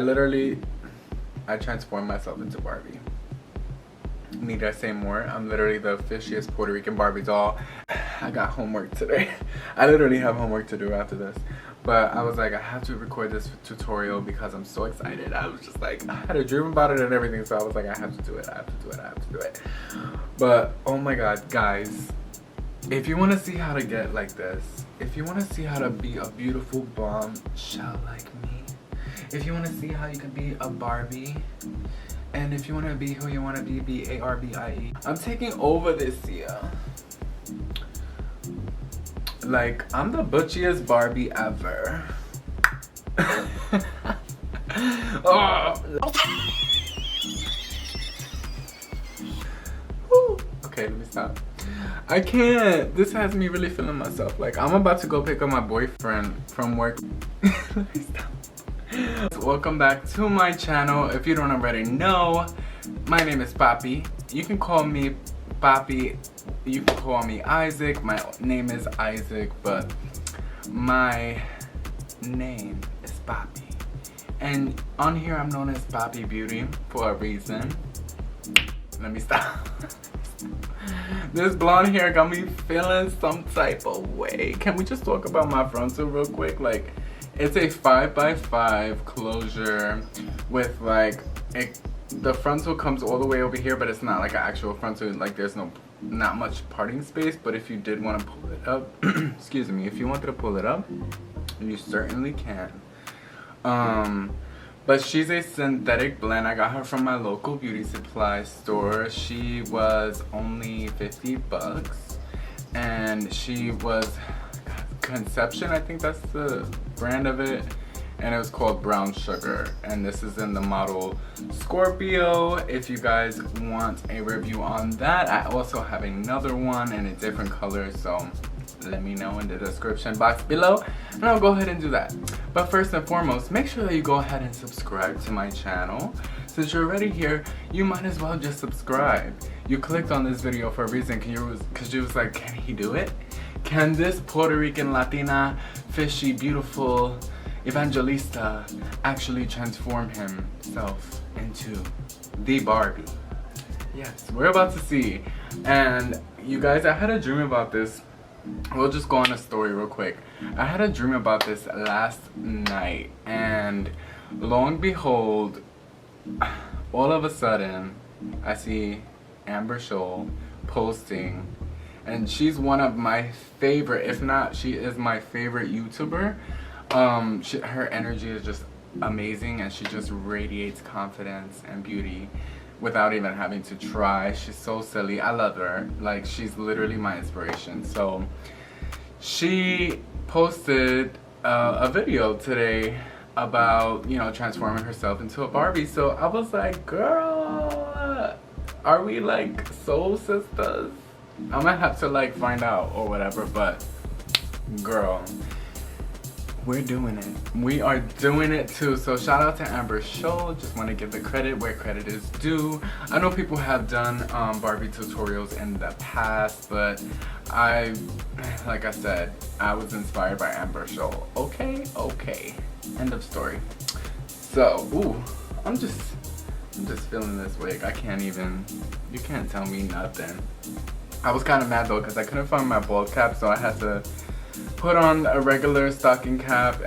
Literally, I transformed myself into Barbie. Need I say more? I'm literally the fishiest Puerto Rican Barbie doll. I got homework today. I literally have homework to do after this. But I was like, I have to record this tutorial because I'm so excited. I was just like, I had a dream about it and everything. So I was like, I have to do it. I have to do it. I have to do it. But oh my God, guys. If you want to see how to get like this, if you want to see how to be a beautiful bombshell like me, if you want to see how you can be a Barbie, and if you want to be who you want to be B-A-R-B-I-E. I'm taking over this year. Like, I'm the butchiest Barbie ever. Oh. Okay, let me stop. I can't. This has me really feeling myself. Like, I'm about to go pick up my boyfriend from work. Let me stop. Welcome back to my channel. If you don't already know, my name is Papi. You can call me Papi. You can call me Isaac. My name is Isaac, but my name is Papi. And on here I'm known as Papi Beauty for a reason. Let me stop. This blonde hair got me feeling some type of way. Can we just talk about my frontal real quick? Like, it's a 5x5 closure with like the frontal comes all the way over here, but it's not like an actual frontal. Like, there's not much parting space. But if you did want to pull it up, excuse me, if you wanted to pull it up, you certainly can. But she's a synthetic blend. I got her from my local beauty supply store. She was only 50 bucks, and she was Conception, I think that's the brand of it, and it was called Brown Sugar, and this is in the model Scorpio. If you guys want a review on that, I also have another one in a different color, so let me know in the description box below and I'll go ahead and do that. But first and foremost, make sure that you go ahead and subscribe to my channel. Since you're already here, you might as well just subscribe. You clicked on this video for a reason, because you was like, can he do it? Can this Puerto Rican Latina, fishy, beautiful evangelista actually transform himself into the Barbie? Yes, we're about to see. And you guys, I had a dream about this. We'll just go on a story real quick. I had a dream about this last night, and lo and behold, all of a sudden, I see Amber Shoal posting, and she's one of my favorite, if not, she is my favorite YouTuber. Her energy is just amazing, and she just radiates confidence and beauty without even having to try. She's so silly. I love her. Like, she's literally my inspiration. So she posted a video today about, you know, transforming herself into a Barbie. So I was like, girl, are we like soul sisters? I'm gonna have to like find out or whatever, but girl, we're doing it. We are doing it too. So shout out to Amber Shoal. Just want to give the credit where credit is due. I know people have done Barbie tutorials in the past, but like I said, I was inspired by Amber Shoal. Okay. End of story. So, ooh, I'm just feeling this wig. I can't even, you can't tell me nothing. I was kind of mad though because I couldn't find my bald cap, so I had to put on a regular stocking cap,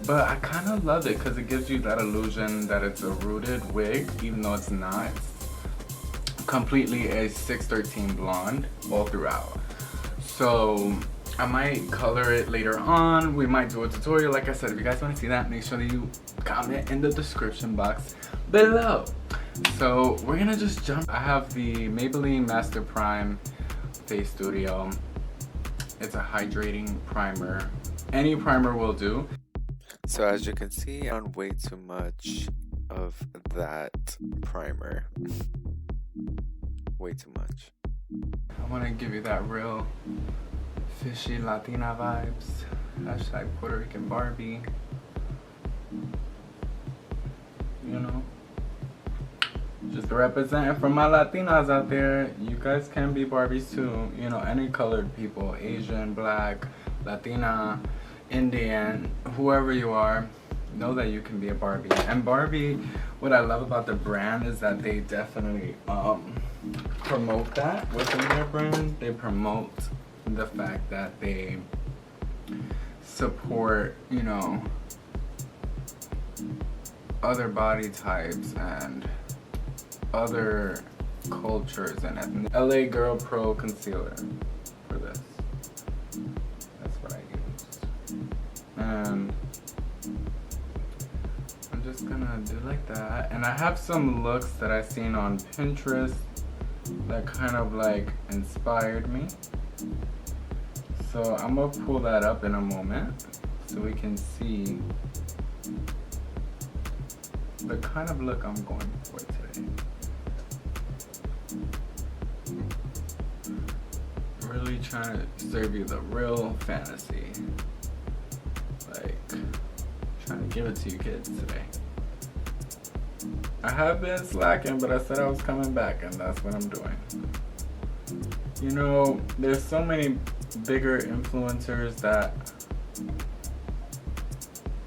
but I kind of love it because it gives you that illusion that it's a rooted wig, even though it's not. It's completely a 613 blonde all throughout. So I might color it later on. We might do a tutorial. Like I said, if you guys want to see that, make sure that you comment in the description box below. So we're gonna just jump. I have the Maybelline Master Prime Face Studio. It's a hydrating primer. Any primer will do. So as you can see, I'm on way too much of that primer. Way too much. I want to give you that real fishy Latina vibes. Hashtag Puerto Rican Barbie. You know? Just representing for my Latinas out there. You guys can be Barbies too. You know, any colored people. Asian, black, Latina, Indian, whoever you are. know that you can be a Barbie. And Barbie, what I love about the brand is that they definitely promote that within their brand. They promote the fact that they support, you know, other body types and other cultures and ethnic. LA Girl Pro Concealer for this. That's what I used. And I'm just gonna do like that. And I have some looks that I seen on Pinterest that kind of like inspired me. So I'm gonna pull that up in a moment so we can see the kind of look I'm going for today. Really trying to serve you the real fantasy. Like, trying to give it to you kids today. I have been slacking, but I said I was coming back, and that's what I'm doing. You know, there's so many bigger influencers that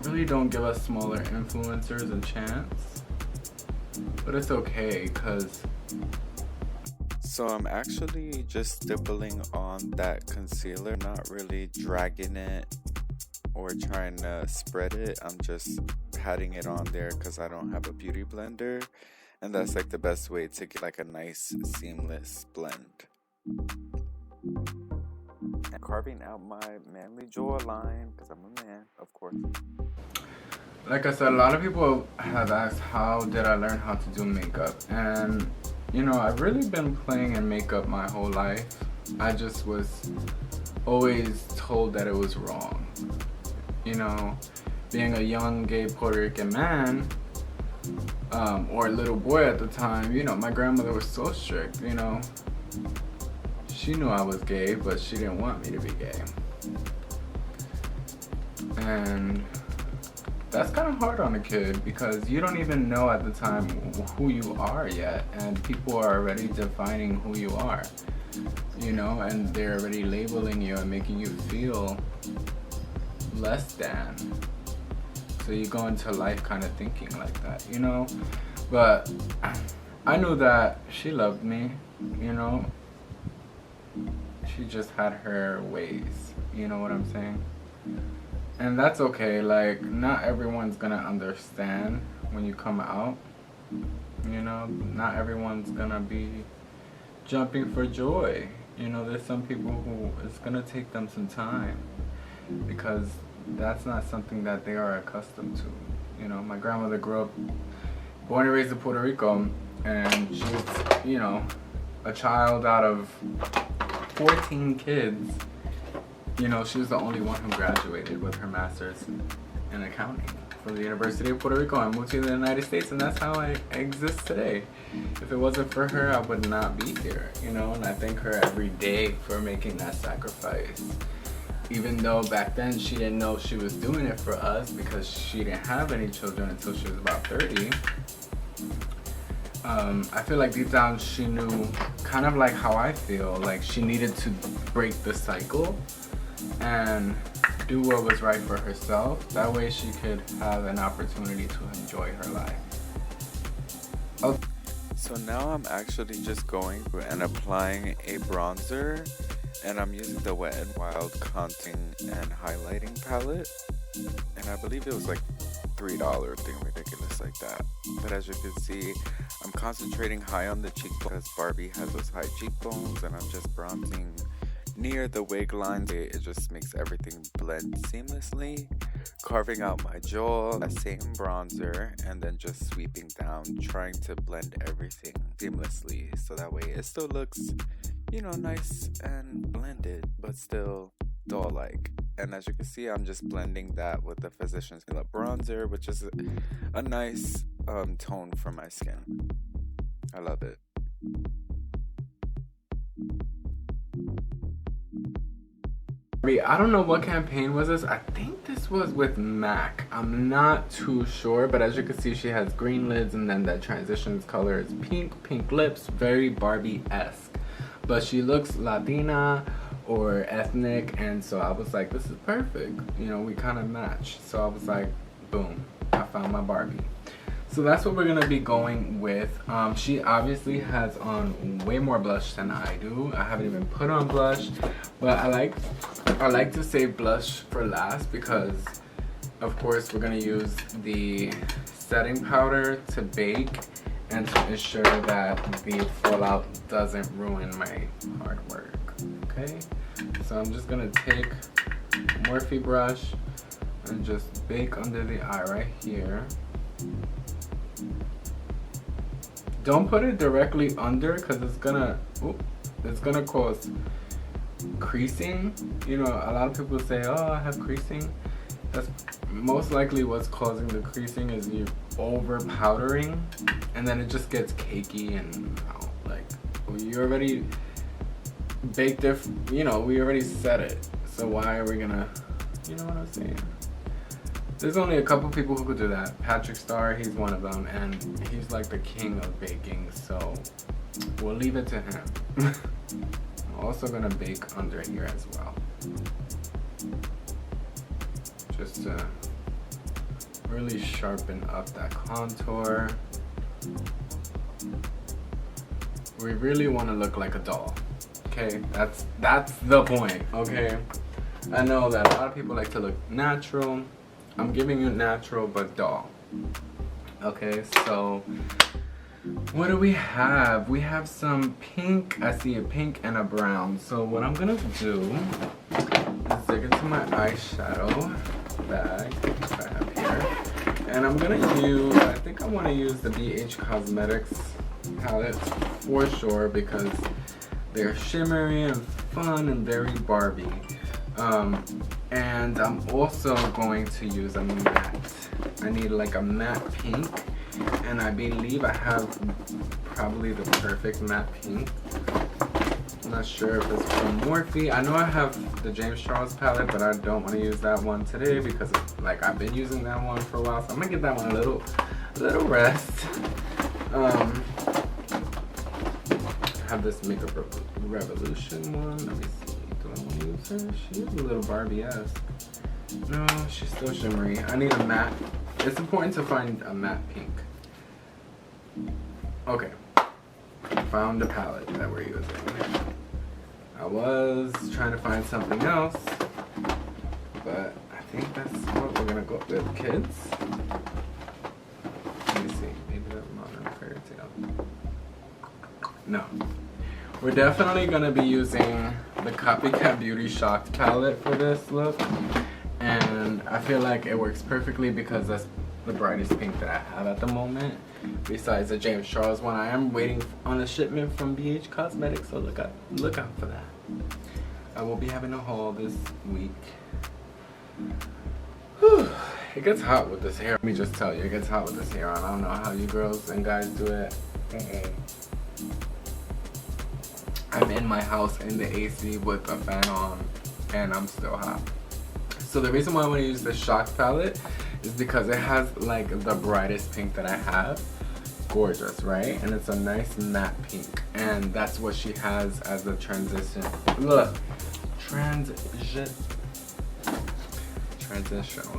really don't give us smaller influencers a chance. But it's okay, because... So I'm actually just stippling on that concealer, not really dragging it or trying to spread it. I'm just patting it on there because I don't have a beauty blender, and that's like the best way to get like a nice seamless blend. And carving out my manly jawline because I'm a man, of course. Like I said, a lot of people have asked how did I learn how to do makeup, and you know, I've really been playing in makeup my whole life. I just was always told that it was wrong. You know, being a young gay Puerto Rican man, or a little boy at the time, you know, my grandmother was so strict, you know. She knew I was gay, but she didn't want me to be gay. And that's kind of hard on a kid because you don't even know at the time who you are yet, and people are already defining who you are, you know, and they're already labeling you and making you feel less than. So you go into life kind of thinking like that, you know. But I knew that she loved me, you know. She just had her ways, you know what I'm saying? And that's okay. Like, not everyone's gonna understand when you come out, you know. Not everyone's gonna be jumping for joy, you know. There's some people who it's gonna take them some time because that's not something that they are accustomed to, you know. My grandmother grew up, born and raised in Puerto Rico, and she's, you know, a child out of 14 kids. You know, she was the only one who graduated with her master's in accounting from the University of Puerto Rico and moved to the United States, and that's how I exist today. If it wasn't for her, I would not be here, you know, and I thank her every day for making that sacrifice. Even though back then she didn't know she was doing it for us because she didn't have any children until she was about 30. I feel like deep down she knew kind of like how I feel, like she needed to break the cycle and do what was right for herself. That way she could have an opportunity to enjoy her life. Okay. So now I'm actually just going through and applying a bronzer, and I'm using the Wet n Wild Contour and Highlighting Palette, and I believe it was like $3, thing ridiculous like that. But as you can see, I'm concentrating high on the cheekbones because Barbie has those high cheekbones, and I'm just bronzing near the wig lines. It just makes everything blend seamlessly. Carving out my jaw, that same bronzer, and then just sweeping down, trying to blend everything seamlessly so that way it still looks, you know, nice and blended, but still doll-like. And as you can see, I'm just blending that with the Physicians bronzer, which is a nice tone for my skin. I love it. I don't know what campaign was this. I think this was with MAC. I'm not too sure, but as you can see, she has green lids, and then that transitions color is pink lips, very Barbie-esque. But she looks Latina or ethnic, and so I was like, this is perfect. You know, we kind of match. So I was like, boom, I found my Barbie. So that's what we're gonna be going with. She obviously has on way more blush than I do. I haven't even put on blush, but I like to save blush for last because of course we're gonna use the setting powder to bake and to ensure that the fallout doesn't ruin my hard work. Okay, so I'm just gonna take a Morphe brush and just bake under the eye right here. Don't put it directly under because it's gonna cause creasing. You know, a lot of people say, oh, I have creasing. That's most likely what's causing the creasing is you over powdering, and then it just gets cakey and like you already baked it. You know, we already set it. So why are we gonna? You know what I'm saying? There's only a couple people who could do that. Patrick Starr, he's one of them, and he's like the king of baking. So we'll leave it to him. I'm also gonna bake under here as well, just to really sharpen up that contour. We really want to look like a doll. Okay, that's the point. Okay, I know that a lot of people like to look natural. I'm giving you natural but doll. Okay, so what do we have? We have some pink. I see a pink and a brown. So what I'm gonna do is dig into my eyeshadow bag I have here, and I'm gonna use, I think I want to use the BH Cosmetics palette for sure because they're shimmery and fun and very Barbie. And I'm also going to use a matte. I need like a matte pink, and I believe I have probably the perfect matte pink. I'm not sure if it's from Morphe. I know I have the James Charles palette, but I don't want to use that one today because like I've been using that one for a while, so I'm gonna give that one a little rest. I have this Makeup Revolution one. Let me see. Do I want to use her? She is a little Barbie-esque. No, she's still shimmery. I need a matte. It's important to find a matte pink. Okay. Found the palette that we're using. I was trying to find something else, but I think that's what we're gonna go with, kids. Let me see. Maybe that's Modern Fairy Tale. No. We're definitely gonna be using the Copycat Beauty Shocked Palette for this look, and I feel like it works perfectly because that's the brightest pink that I have at the moment. Besides the James Charles one, I am waiting on a shipment from BH Cosmetics, so look out for that. I will be having a haul this week. Whew. It gets hot with this hair. Let me just tell you, it gets hot with this hair on. I don't know how you girls and guys do it. I'm in my house in the AC with a fan on, and I'm still hot. So the reason why I want to use the Shocked palette is because it has like the brightest pink that I have. Gorgeous, right? And it's a nice matte pink, and that's what she has as a transitional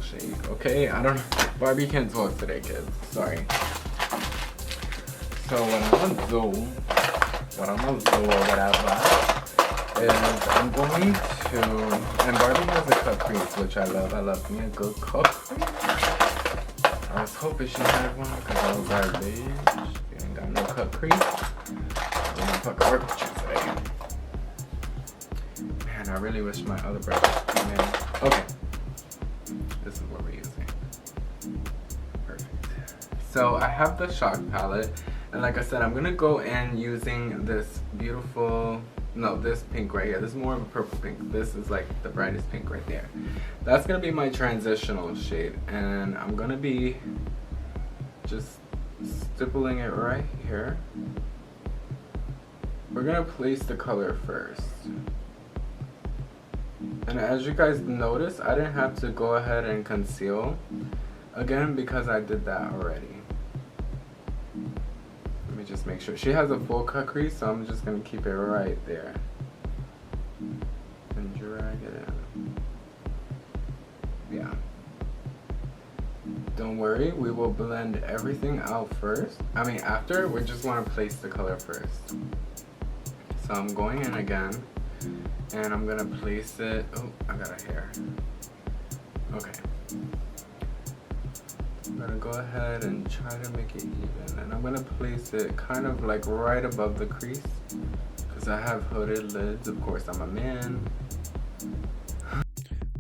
shade. Okay, I don't know. Barbie can't talk today, kids. Sorry. So what I'm gonna do or whatever is I'm going to, and Barbie has a cut crease, which I love. I love me a good cut crease. I was hoping she had one because I was like, bitch, she ain't got no cut crease. I'm gonna put garbage today. Man, I really wish my other brush came in. Okay, this is what we're using. Perfect. So I have the Shocked palette, and like I said, I'm gonna go in using this beautiful, no, this pink right here. This is more of a purple pink. This is like the brightest pink right there. That's gonna be my transitional shade, and I'm gonna be just stippling it right here. We're gonna place the color first. And as you guys notice, I didn't have to go ahead and conceal again because I did that already. Let me just make sure. She has a full cut crease, so I'm just gonna keep it right there and drag it in. Yeah. worry, we will blend everything out first. I mean after, we just want to place the color first. So I'm going in again, and I'm gonna place it, oh, I got a hair. Okay. I'm gonna go ahead and try to make it even, and I'm gonna place it kind of like right above the crease, because I have hooded lids, of course I'm a man.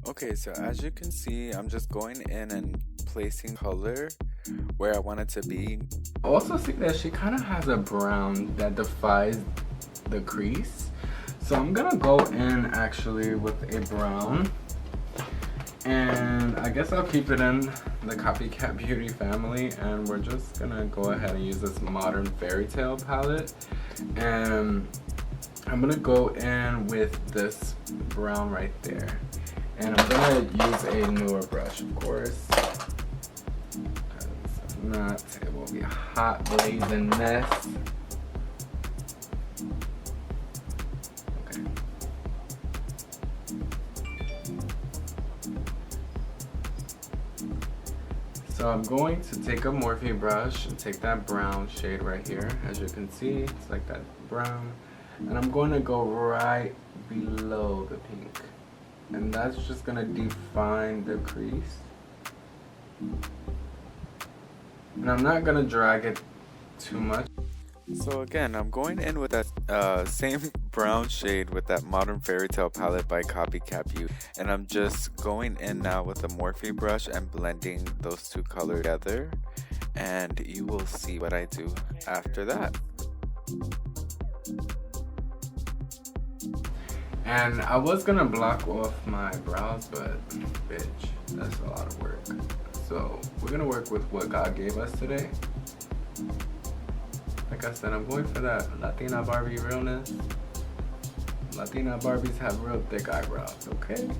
Okay, so as you can see, I'm just going in and placing color where I want it to be. Also see that she kind of has a brown that defies the crease. So I'm gonna go in actually with a brown. And I guess I'll keep it in the Copycat Beauty family. And we're just gonna go ahead and use this Modern Fairy Tale palette. And I'm gonna go in with this brown right there. And I'm gonna use a newer brush, of course. If not, it will be a hot blazing mess. Okay. So I'm going to take a Morphe brush and take that brown shade right here. As you can see, it's like that brown. And I'm going to go right below the pink. And that's just gonna define the crease. And I'm not gonna drag it too much. So again, I'm going in with that same brown shade with that Modern Fairy Tale palette by Copycat Beauty. And I'm just going in now with a Morphe brush and blending those two colors together. And you will see what I do after that. And I was gonna block off my brows, but bitch, that's a lot of work. So we're gonna work with what God gave us today. Like I said, I'm going for that Latina Barbie realness. Latina Barbies have real thick eyebrows, okay?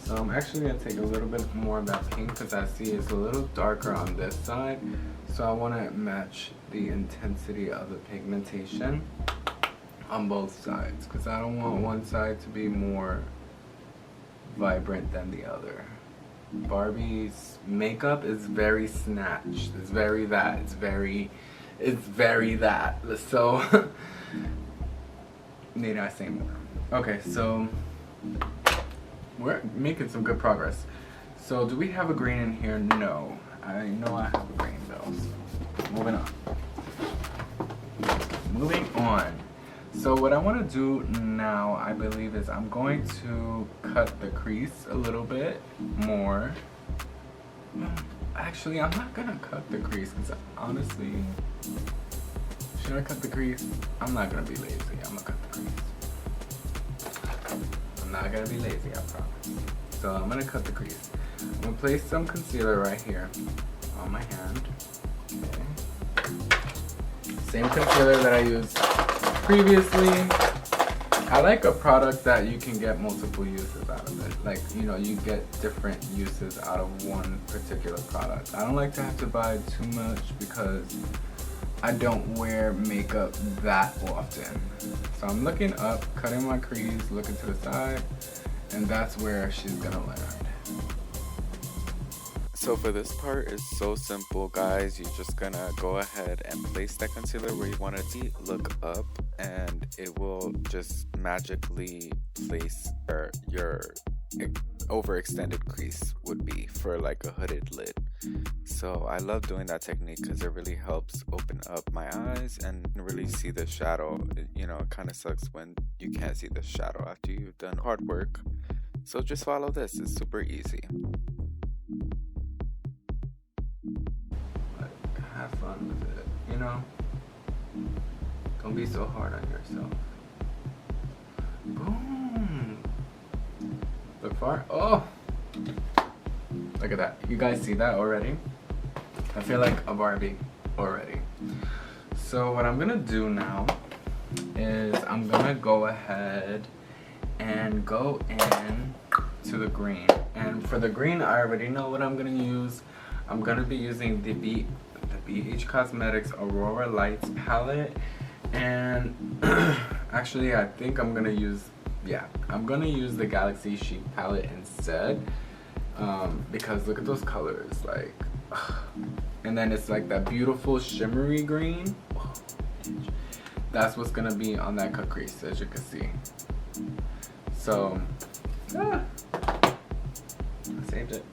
So I'm actually gonna take a little bit more of that pink because I see it's a little darker on this side. So I want to match the intensity of the pigmentation on both sides because I don't want one side to be more vibrant than the other. Barbie's makeup is very snatched. It's very that. It's very that. So need I say more? Okay, so we're making some good progress. So do we have a green in here? No. I know I have a green though. So moving on. Moving on. So what I want to do now, I believe, is I'm going to cut the crease a little bit more. Actually, I'm not gonna cut the crease because honestly, should I cut the crease? I'm not gonna be lazy. I'm gonna cut the crease. I'm not gonna be lazy, I promise. So I'm gonna cut the crease. I'm gonna place some concealer right here on my hand. Okay. Same concealer that I used previously. I like a product that you can get multiple uses out of it. Like, you know, you get different uses out of one particular product. I don't like to have to buy too much because I don't wear makeup that often. So I'm looking up, cutting my crease, looking to the side, and that's where she's gonna land. So for this part, it's so simple, guys. You're just gonna go ahead and place that concealer where you want it to be. Look up and it will just magically place where your overextended crease would be for like a hooded lid. So I love doing that technique because it really helps open up my eyes and really see the shadow. You know, it kind of sucks when you can't see the shadow after you've done hard work. So just follow this. It's super easy. Have fun with it, you know? Don't be so hard on yourself. Boom! Look far. Oh! Look at that. You guys see that already? I feel like a Barbie already. So what I'm gonna do now is I'm gonna go ahead and go in to the green. And for the green, I already know what I'm gonna use. I'm gonna be using the BH Cosmetics Aurora Lights palette, and actually I think I'm gonna use yeah, I'm gonna use the Galaxy Chic palette instead, because look at those colors, like, and then it's like that beautiful shimmery green. That's what's gonna be on that cut crease, as you can see. So, I saved it.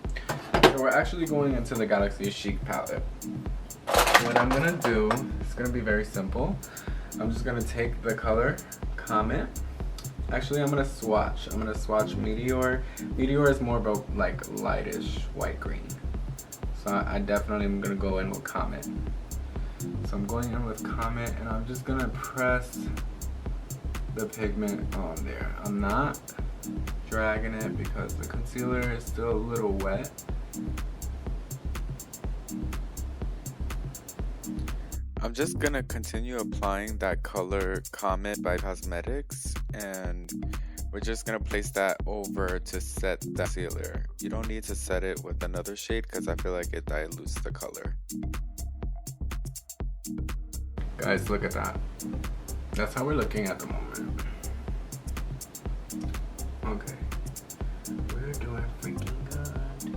So we're actually going into the Galaxy Chic palette. What I'm gonna do, it's gonna be very simple. I'm just gonna take the color Comet. Actually, I'm gonna swatch. I'm gonna swatch Meteor. Meteor is more about like lightish white green. So I definitely am gonna go in with Comet. So I'm going in with Comet, and I'm just gonna press the pigment on there. I'm not dragging it because the concealer is still a little wet. I'm just gonna continue applying that color Comet by Cosmetics, and we're just gonna place that over to set the concealer. You don't need to set it with another shade because I feel like it dilutes the color. Guys, look at that. That's how we're looking at the moment. Okay. We're doing freaking good.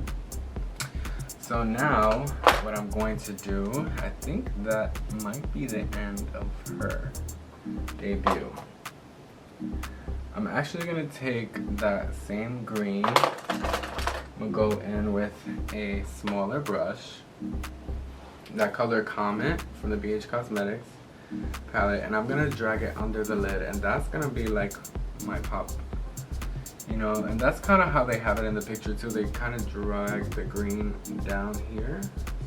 So now, what I'm going to do, I think that might be the end of her debut. I'm actually gonna take that same green. I'm gonna go in with a smaller brush. That color Comet from the BH Cosmetics palette, and I'm gonna drag it under the lid, and that's gonna be like my pop, you know, and that's kind of how they have it in the picture too. They kind of drag the green down here,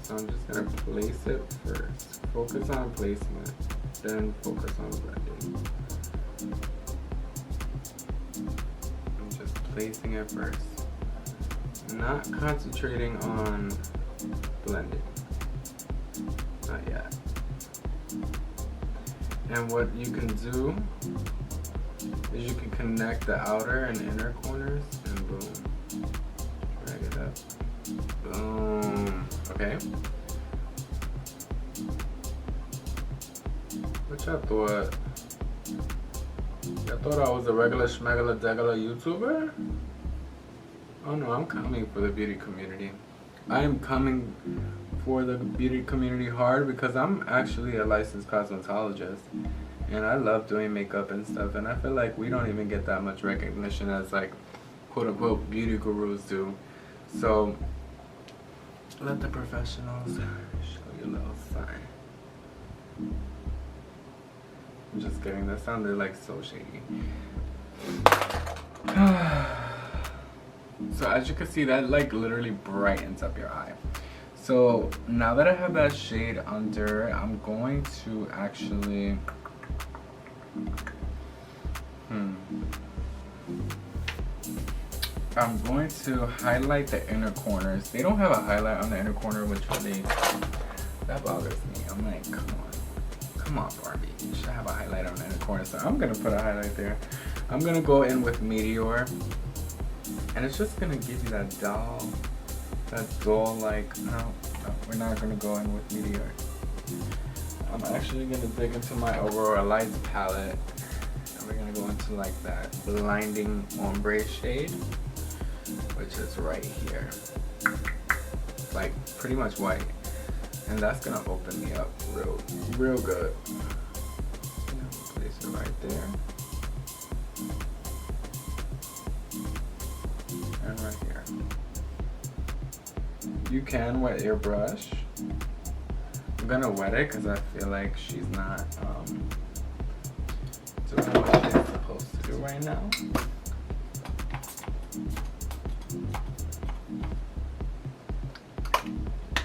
so I'm just gonna place it first. Focus on placement, then focus on blending. I'm just placing it first, not concentrating on blending. Not yet. And what you can do is you can connect the outer and inner corners, and boom, drag it up, boom. Okay. What y'all thought? Y'all thought I was a regular schmegula degula YouTuber? Oh no, I'm coming for the beauty community. I am coming for the beauty community hard because I'm actually a licensed cosmetologist, and I love doing makeup and stuff, and I feel like we don't even get that much recognition as like quote unquote beauty gurus do. So let the professionals show you a little sign. I'm just kidding, that sounded like so shady. So as you can see, that like literally brightens up your eye. So now that I have that shade under, I'm going to actually I'm going to highlight the inner corners. They don't have a highlight on the inner corner, which really, that bothers me. I'm like, come on Barbie, you should have a highlight on the inner corner. So I'm gonna put a highlight there. I'm gonna go in with Meteor, and it's just gonna give you that dull like, no, we're not gonna go in with Meteor. I'm actually gonna dig into my Aurora Lights palette, and we're gonna go into like that blinding ombre shade, which is right here. It's like pretty much white, and that's gonna open me up real good. Place it right there, and right here. You can wet your brush. I'm gonna wet it because I feel like she's not doing what she's supposed to do right now.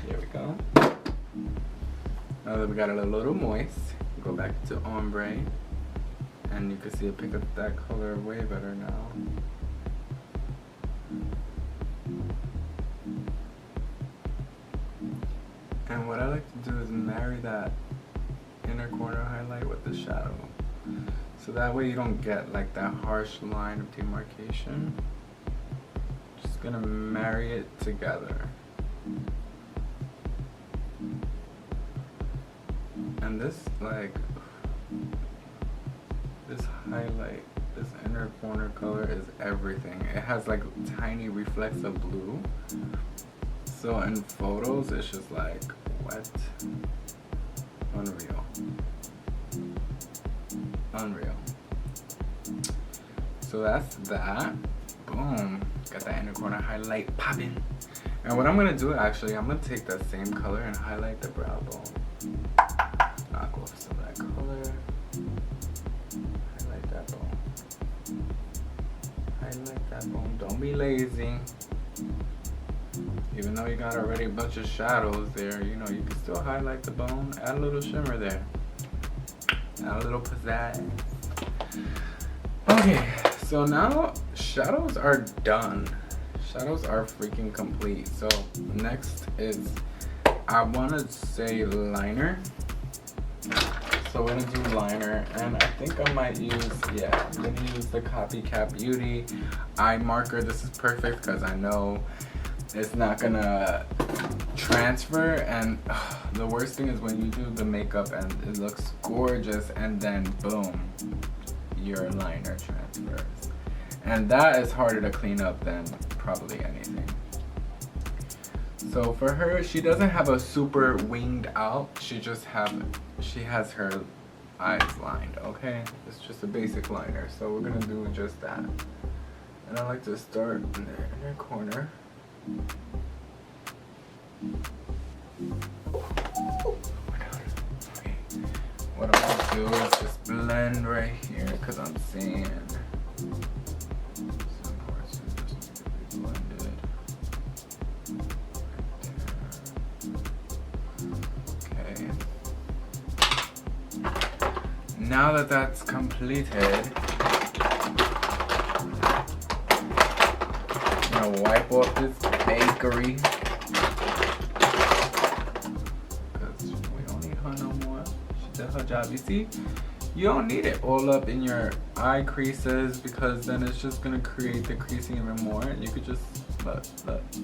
Here we go. Now that we got it a little moist, go back to ombre, and you can see it pick up that color way better now. And what I like to do is marry that inner corner highlight with the shadow. So that way you don't get like that harsh line of demarcation. Just gonna marry it together. And this highlight This inner corner color is everything. It has like tiny reflects of blue. So in photos, it's just like, what? Unreal. Unreal. So that's that. Boom. Got that inner corner highlight popping. And what I'm gonna do actually, I'm gonna take that same color and highlight the brow bone. Knock off some of that color. Highlight that bone. Highlight that bone. Don't be lazy. Even though you got already a bunch of shadows there, you know, you can still highlight the bone. Add a little shimmer there. Add a little pizzazz. Okay, so now shadows are done. Shadows are freaking complete. So next is, I want to say liner. So we're gonna do liner, and I think I might use, yeah, I'm gonna use the Copycat Beauty eye marker. This is perfect because I know it's not gonna transfer, and the worst thing is when you do the makeup and it looks gorgeous and then boom, your liner transfers. And that is harder to clean up than probably anything. So for her, she doesn't have a super winged out. She has her eyes lined, okay? It's just a basic liner. So we're gonna do just that. And I like to start in the inner corner. Oh my God. Okay. What I'm gonna do is just blend right here because I'm seeing some parts that just need to be blended. Okay. Now that that's completed, I'm gonna wipe off this bakery because we don't need her no more. She did her job. You see, you don't need it all up in your eye creases because then it's just gonna create the creasing even more. You could just look.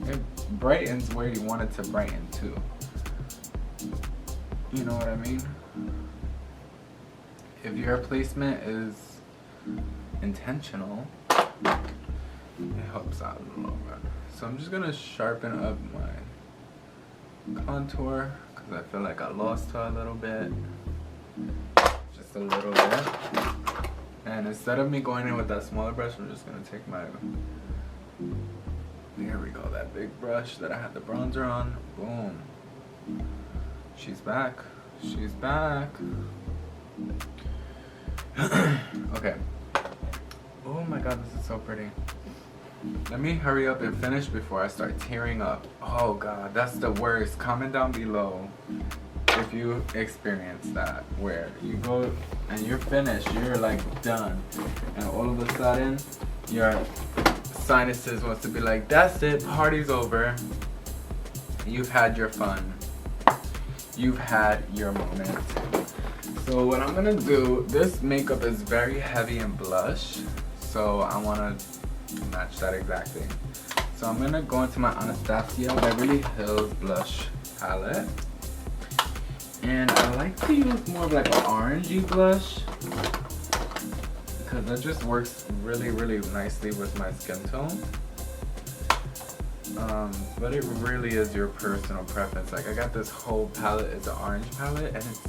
It brightens where you want it to brighten too. You know what I mean? If your placement is intentional, it helps out in the long run. So I'm just gonna sharpen up my contour because I feel like I lost her a little bit. Just a little bit. And instead of me going in with that smaller brush, I'm just gonna take my, there we go, that big brush that I had the bronzer on. Boom. She's back. She's back. Okay. Oh my God, this is so pretty. Let me hurry up and finish before I start tearing up. Oh God, that's the worst. Comment down below if you experience that, where you go and you're finished, you're like done, and all of a sudden your sinuses wants to be like, that's it, party's over. You've had your fun. You've had your moment. So what I'm gonna do, this makeup is very heavy in blush, so I wanna match that exact thing. So I'm gonna go into my Anastasia Beverly Hills blush palette. And I like to use more of like an orangey blush because that just works really, really nicely with my skin tone. But it really is your personal preference. Like I got this whole palette, it's an orange palette, and it's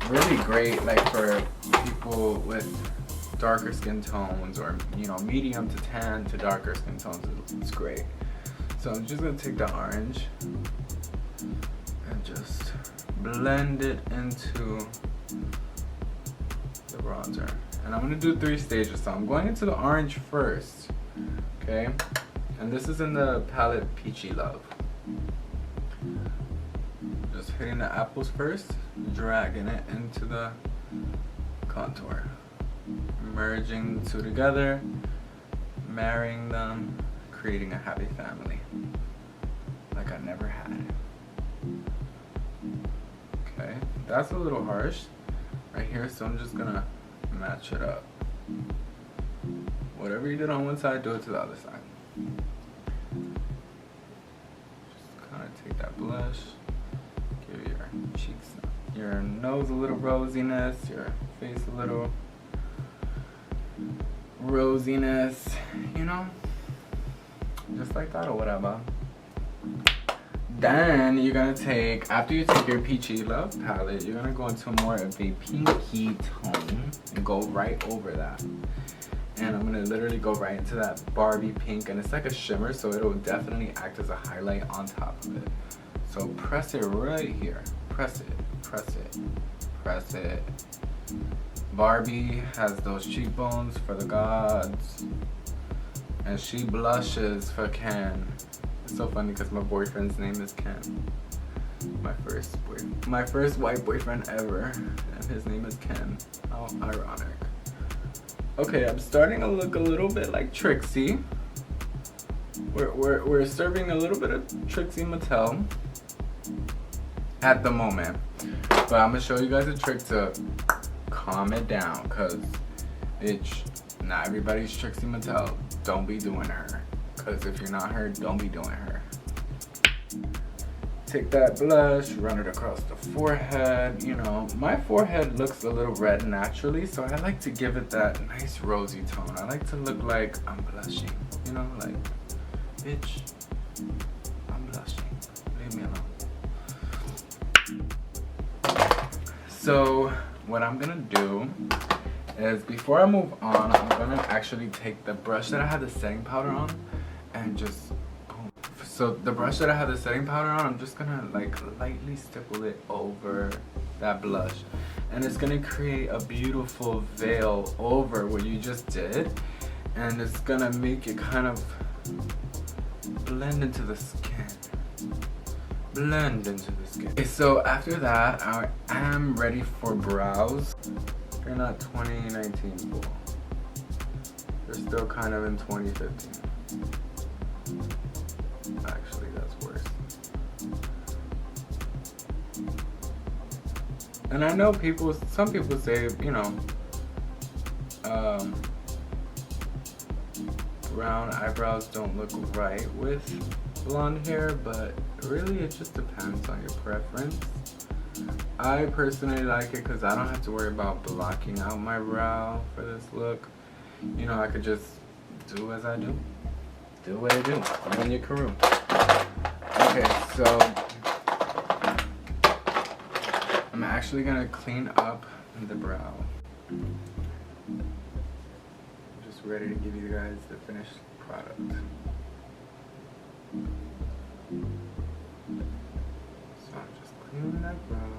really great like for people with darker skin tones, or you know, medium to tan to darker skin tones. It's great. So I'm just gonna take the orange and just blend it into the bronzer. And I'm gonna do 3 stages. So I'm going into the orange first, okay? And this is in the palette Peachy Love. Just hitting the apples first, dragging it into the contour. Merging the two together, marrying them, creating a happy family. Like I never had. Okay, that's a little harsh right here, so I'm just gonna match it up. Whatever you did on one side, do it to the other side. Just kind of take that blush, give your cheeks, your nose a little rosiness, your face a little rosiness, you know, just like that or whatever. Then you're gonna take, after you take your Peachy Love palette, you're gonna go into more of a pinky tone and go right over that. And I'm gonna literally go right into that Barbie pink, and it's like a shimmer, so it'll definitely act as a highlight on top of it. So press it right here. Press it, press it, press it. Barbie has those cheekbones for the gods, and she blushes for Ken. It's so funny because my boyfriend's name is Ken. My first white boyfriend ever, and his name is Ken. How ironic. Okay, I'm starting to look a little bit like Trixie. We're serving a little bit of Trixie Mattel at the moment, but I'm gonna show you guys a trick to calm it down, cause bitch, not everybody's Trixie Mattel. Don't be doing her, cause if you're not her, don't be doing her. Take that blush, run it across the forehead. You know, my forehead looks a little red naturally, so I like to give it that nice rosy tone. I like to look like I'm blushing, you know, like, bitch, I'm blushing, leave me alone. So what I'm gonna do is, before I move on, I'm gonna actually take the brush that I had the setting powder on and just boom. So the brush that I had the setting powder on, I'm just gonna like lightly stipple it over that blush, and it's gonna create a beautiful veil over what you just did, and it's gonna make it kind of blend into the skin. Blend into the skin. Okay, so after that, I am ready for brows. They're not 2019 full. They're still kind of in 2015. Actually, that's worse. And I know some people say, you know, brown eyebrows don't look right with blonde hair, but really it just depends on your preference. I personally like it because I don't have to worry about blocking out my brow for this look. You know, I could just do as I do. Do what I do. I'm in your crew. Okay, so I'm actually gonna clean up the brow. I'm just ready to give you guys the finished product. So I'm just cleaning that brow.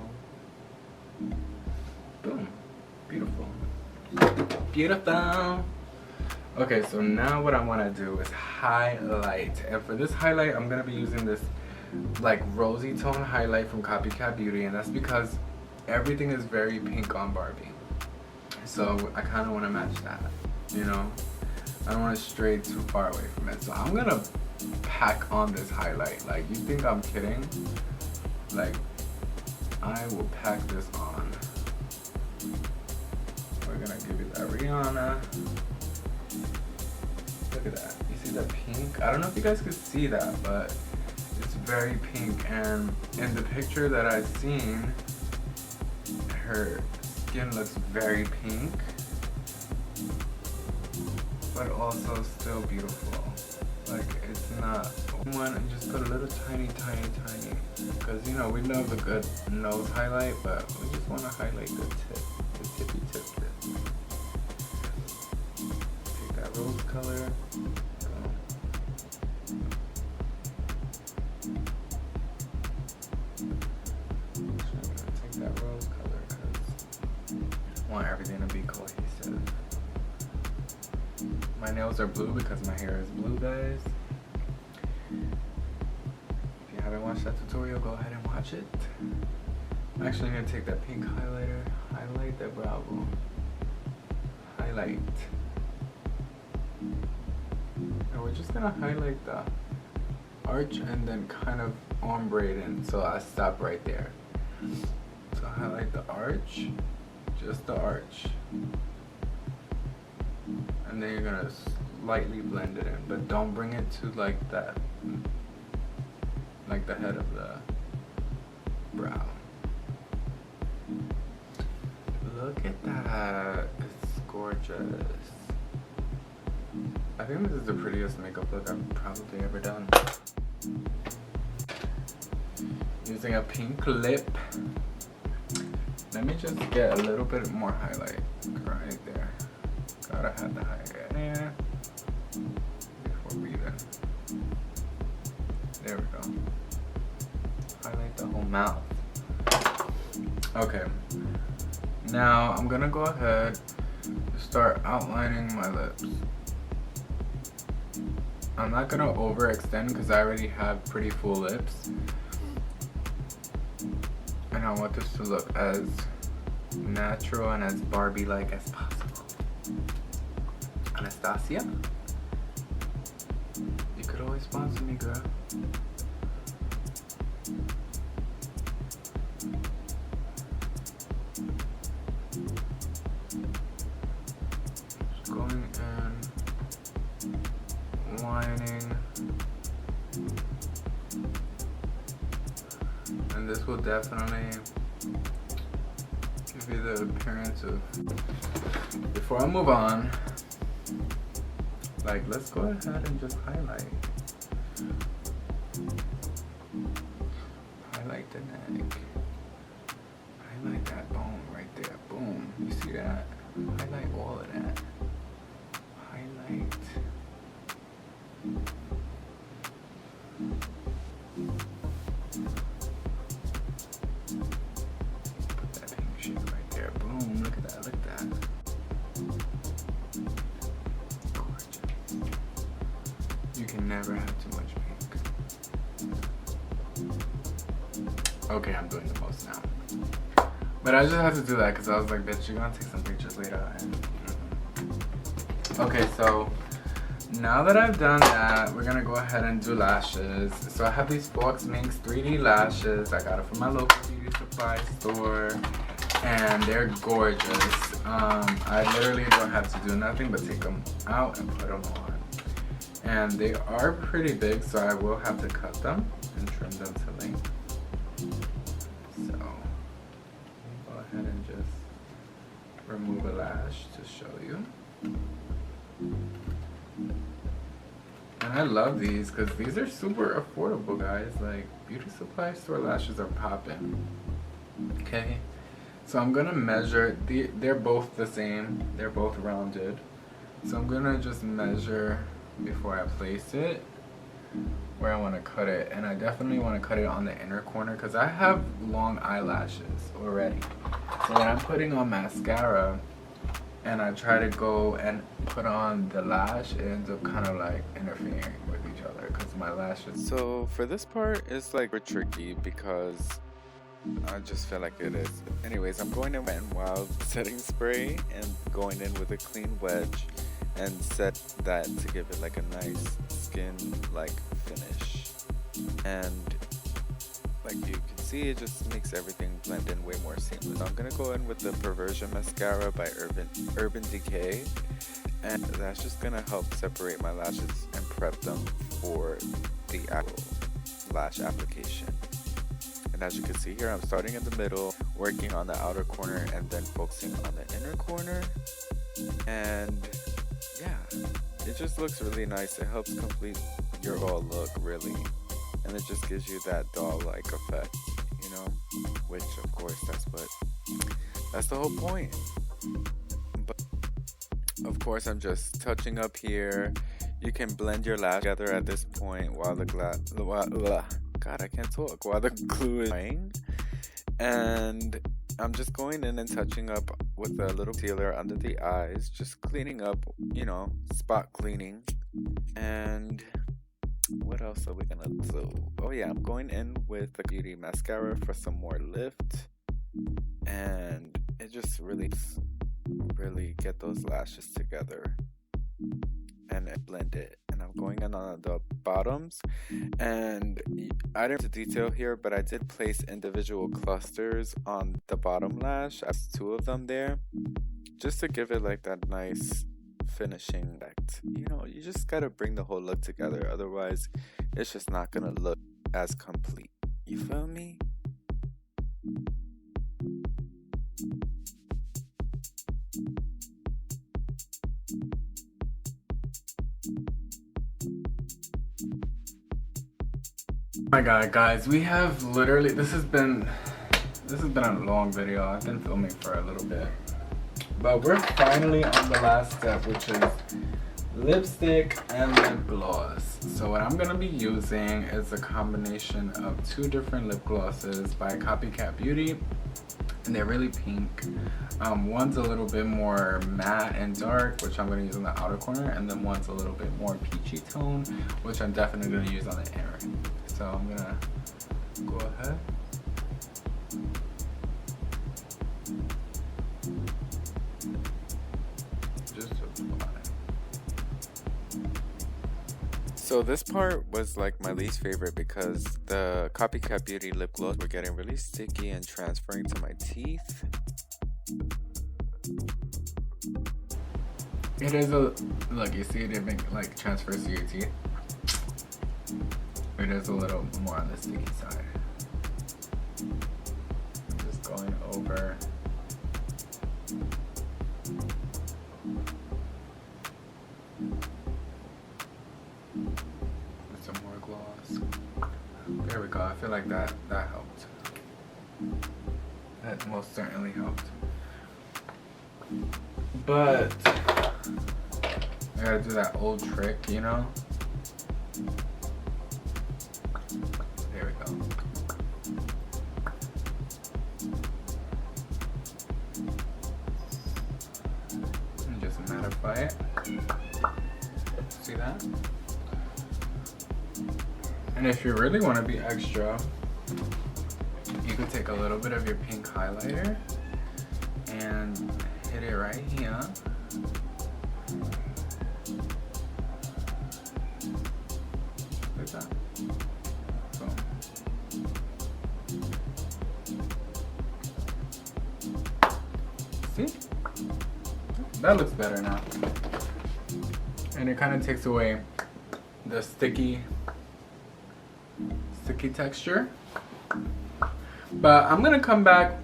Boom. Beautiful. Beautiful. Okay, so now what I want to do is highlight. And for this highlight, I'm going to be using this like rosy tone highlight from Copycat Beauty. And that's because everything is very pink on Barbie. So I kind of want to match that, you know? I don't want to stray too far away from it. So I'm going to pack on this highlight. Like, you think I'm kidding? Like, I will pack this on. We're gonna give it that Rihanna. Look at that. You see that pink? I don't know if you guys could see that, but it's very pink. And in the picture that I've seen, her skin looks very pink, but also still beautiful. Like, it's not one, and just put a little tiny, because you know we love a good nose highlight, but we just want to highlight the tip, the tippy tip. Take that rose color. Take that rose color because I want everything to be cohesive. My nails are blue because my hair is blue, guys. If you haven't watched that tutorial, go ahead and watch it. I'm actually going to take that pink highlighter, highlight that brow bone. Highlight. And we're just going to highlight the arch and then kind of ombre it in. So I stop right there. So highlight the arch, just the arch. And then you're gonna slightly blend it in, but don't bring it to like that, like the head of the brow. Look at that, it's gorgeous. I think this is the prettiest makeup look I've probably ever done. Using a pink lip. Let me just get a little bit more highlight right there. Gotta have the highlight there before breathing. There we go. Highlight the whole mouth. Okay. Now I'm gonna go ahead and start outlining my lips. I'm not gonna overextend because I already have pretty full lips. And I want this to look as natural and as Barbie-like as possible. Anastasia? You could always sponsor me, girl. Just going in, lining. And this will definitely give you the appearance of, before I move on, like, let's go ahead and just highlight. Highlight the neck. Highlight that bone right there. Boom. You see that? Highlight all of that. Highlight. Put that pink shit right there. Boom. Look at that. Look at that. Gorgeous. You can never have too much pink. Okay, I'm doing the most now. But I just had to do that because I was like, bitch, you're gonna take some pictures later. Okay, so now that I've done that, we're gonna go ahead and do lashes. So I have these Fox Minx 3D lashes. I got it from my local beauty supply store, and they're gorgeous. I literally don't have to do nothing but take them out and put them on. And they are pretty big, so I will have to cut them and trim them to length. So go ahead and just remove a lash to show you. And I love these because these are super affordable, guys. Like, beauty supply store lashes are popping. Okay, so I'm gonna measure. They're both the same. They're both rounded. So I'm gonna just measure before I place it where I want to cut it, and I definitely want to cut it on the inner corner because I have long eyelashes already. So when I'm putting on mascara and I try to go and put on the lash, it ends up kind of like interfering with each other because my lashes. So for this part, it's like tricky because I just feel like it is. Anyways, I'm going in Wet n Wild setting spray and going in with a clean wedge and set that to give it like a nice skin like finish. And like you can see, it just makes everything blend in way more seamless. I'm gonna go in with the Perversion mascara by Urban Decay, and that's just gonna help separate my lashes and prep them for the actual lash application. And as you can see here, I'm starting in the middle, working on the outer corner, and then focusing on the inner corner. And yeah, it just looks really nice. It helps complete your overall look, really. And it just gives you that doll-like effect, you know? Which, of course, that's the whole point. But, of course, I'm just touching up here. You can blend your lash together at this point while the God, I can't talk. While the glue is drying. And I'm just going in and touching up with a little concealer under the eyes, just cleaning up, you know, spot cleaning. And what else are we gonna do? Oh yeah, I'm going in with the Beauty mascara for some more lift, and it just really get those lashes together and blend it. And I'm going in on the bottoms, and I didn't detail here, but I did place individual clusters on the bottom lash. I have 2 of them there, just to give it like that nice finishing effect. You know, you just gotta bring the whole look together, otherwise it's just not gonna look as complete. You feel me? Oh my god, guys, we have literally, this has been a long video. I've been filming for a little bit, but we're finally on the last step, which is lipstick and lip gloss. So what I'm gonna be using is a combination of two different lip glosses by Copycat Beauty, and they're really pink. One's a little bit more matte and dark, which I'm gonna use on the outer corner, and then one's a little bit more peachy tone, which I'm definitely gonna use on the inner. So I'm gonna go ahead. Just apply. So this part was like my least favorite because the Copycat Beauty lip gloss were getting really sticky and transferring to my teeth. It is a, look, you see it like transfers to your teeth. It is a little more on the sticky side. I'm just going over. With some more gloss. There we go. I feel like that helped. That most certainly helped. But I gotta do that old trick, you know? There we go. And just mattify it. See that? And if you really want to be extra, you could take a little bit of your pink highlighter and hit it right here. Like that. Boom. See? That looks better now. And it kind of takes away the sticky texture. But I'm gonna come back,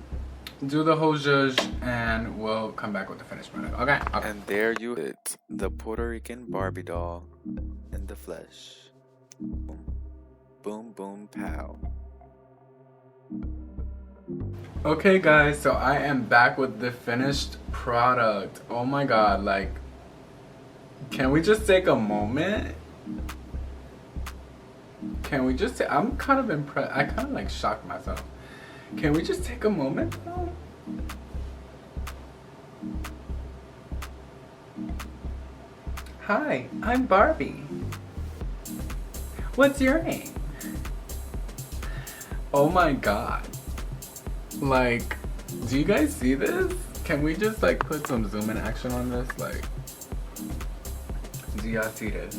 do the whole zhuzh, and we'll come back with the finished product. Okay? And there you it, the Puerto Rican Barbie doll in the flesh. Boom, boom, boom, pow. Okay guys, so I am back with the finished product. Oh my god, like, can we just take a moment? Can we just, I'm kind of impressed. I kind of like shocked myself. Can we just take a moment though? Hi, I'm Barbie. What's your name? Oh my god. Like, do you guys see this? Can we just like put some zoom in action on this? Like, do y'all see this?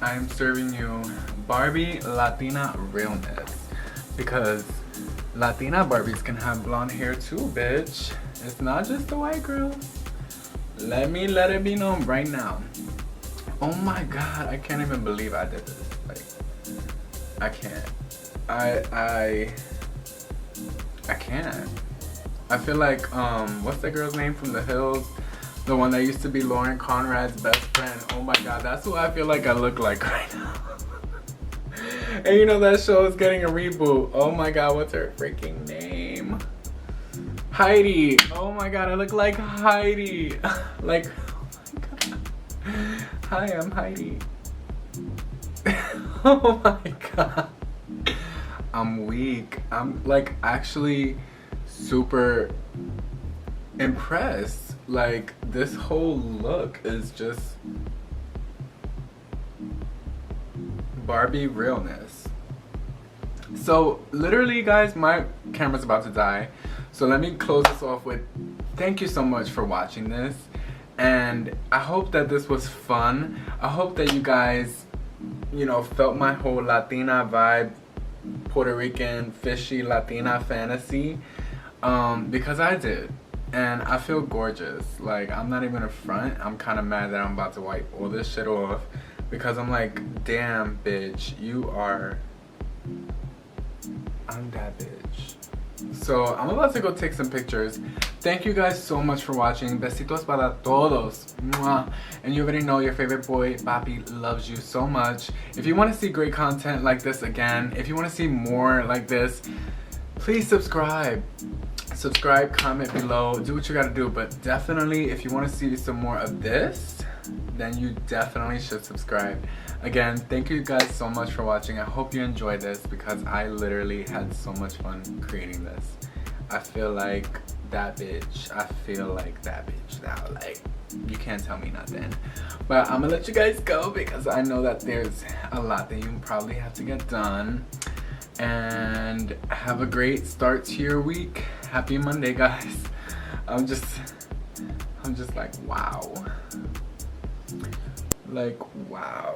I'm serving you Barbie Latina realness, because Latina Barbies can have blonde hair too, bitch. It's not just the white girls. Let it be known right now. Oh my god, I can't even believe I did this. Like, I can't. I can't. I feel like, what's that girl's name from The Hills? The one that used to be Lauren Conrad's best friend. Oh my god, that's who I feel like I look like right now. And you know that show is getting a reboot. Oh my god, what's her freaking name? Heidi. Oh my god, I look like Heidi. Like, oh my god. Hi, I'm Heidi. Oh my god. I'm weak. I'm like actually super impressed. Like, this whole look is just Barbie realness. So literally guys, my camera's about to die, so let me close this off with thank you so much for watching this, and I hope that this was fun. I hope that you guys, you know, felt my whole Latina vibe, Puerto Rican fishy Latina fantasy, because I did. And I feel gorgeous. Like, I'm not even a front. I'm kind of mad that I'm about to wipe all this shit off, because I'm like, damn bitch, you are, I'm that bitch. So I'm about to go take some pictures. Thank you guys so much for watching. Besitos para todos. Mwah. And you already know your favorite boy, Papi, loves you so much. If you want to see great content like this again, if you want to see more like this, please subscribe. Subscribe, comment below, do what you gotta do. But definitely, if you want to see some more of this, then you definitely should subscribe. Again, thank you guys so much for watching. I hope you enjoyed this because I literally had so much fun creating this. I feel like that bitch. I feel like that bitch now. Like, you can't tell me nothing. But I'm gonna let you guys go because I know that there's a lot that you probably have to get done. And have a great start to your week. Happy Monday, guys. I'm just like, wow. Like, wow.